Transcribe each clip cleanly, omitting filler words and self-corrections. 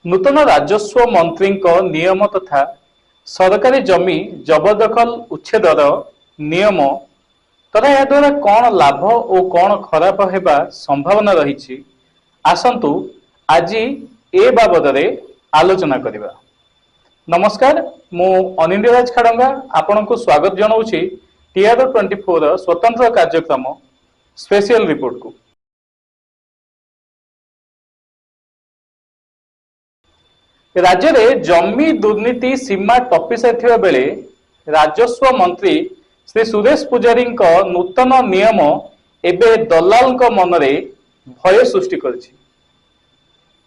नूतन राजस्व मंत्री नियम तथा सरकारी जमी जबरदखल उच्छेदर नियम तथा या द्वारा कौन लाभ और कौन खराब हेबा संभावना रही आसंतु आज ए बाबद आलोचना करिबा। नमस्कार, मु अनिंद्यराज खाड़ंगा आपण को स्वागत जनाऊँगी TR24 स्वतंत्र कार्यक्रम स्पेशल रिपोर्ट को। राज्य में जमी दुर्नीति सीमा टपी सारी बेले राजस्व मंत्री श्री सुरेश पुजारी नूतन नियम एबे दलाल मनरे भय सृष्टि करिछि।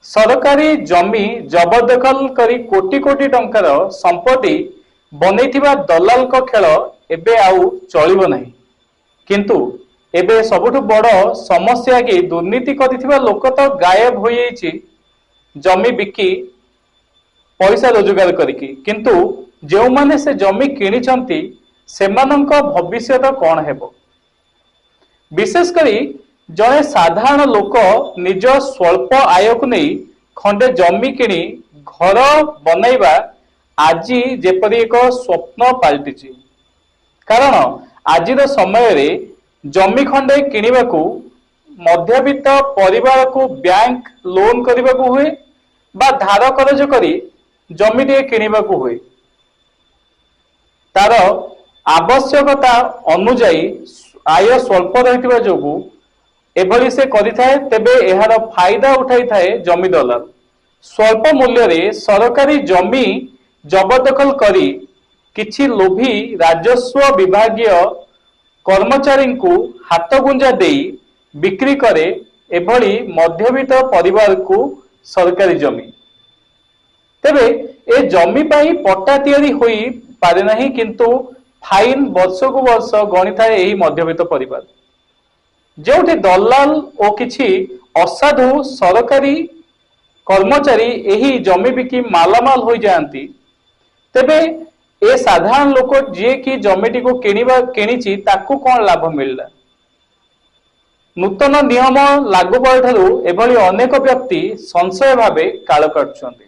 सरकारी जमी जबरदखल करी कोटी कोटी टंकार संपत्ति बनैथिबा दलाल खेल एबे आउ चलिबो नहीं। किंतु एबे सबुठु बड़ समस्या कि दुर्नीति करिथिबा लोक तो गायब हो जाइछि जमी बिकी पैसा रोजगार करिकी, किंतु जो माने से जमी किनिचंती सेमानंक भविष्य कौन हेबो। विशेष करी जड़े साधारण लोक निज स्वल्प आय को नहीं खंडे जमी किणी घर बनैबा आज जेपरी एक स्वप्न पलटि। कारण आज समय रे जमी खंडे किनिबाकू मध्यवित्त परिवार को बैंक लोन करने हुए बा धार करज करी जमी टे किनिबाकू हुए। तार आवश्यकता अनुजाई आय स्वल्प रहितबा जोगु एभली से करिथाए। तेबे एहार फायदा उठाई थाए जमी दलाल। स्वल्प मूल्य रे सरकारी जमी जबरदखल करी किछि लोभी राजस्व विभागीय कर्मचारी को हाथ गुंजा देई बिक्री करे एभली मध्यवित्त परिवार को सरकारी जमी। तेबे ए जमी पाई पट्टा तैयारी होई पारे नहीं, किंतु फाइन वर्ष को वर्ष गणी थाए एही मध्यवित्त परिवार। जोठी दलाल और किछि असाधु सरकारी कर्मचारी एही जमी बिकी मालामाल हो जाती, तेबे ए साधारण लोक जे कि जमीटी को किणिछि ताकू कौन लाभ मिलला। नूतन नियम लागू पड़ू एभली अनेक व्यक्ति संशय भावे काल काटुछन्ति।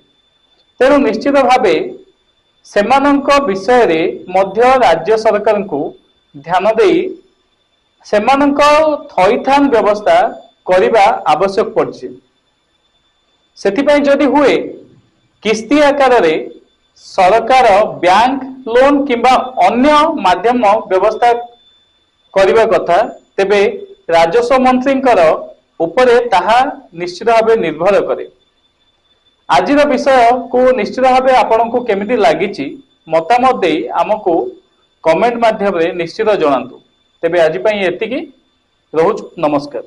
तेणु निश्चित भावे सेमानंक विषय रे मध्य राज्य सरकार को ध्यान देई सेमानंक थैथान व्यवस्था करिबा आवश्यक पड़छि। सेथिपई जदि हुए किस्ती आकार रे सरकार बैंक लोन किंबा अन्य माध्यम व्यवस्था करिबा कथा, तेबे राजस्व मंत्रींकर उपरे ताहा निश्चित भावे निर्भर करे। आजिर विषय को निश्चित भावे आपण को केमिति लागिछि मतामत देई आमको कमेंट माध्यम रे निश्चित जणांतु। तेबे आज पई एतिकी रहुछु। नमस्कार।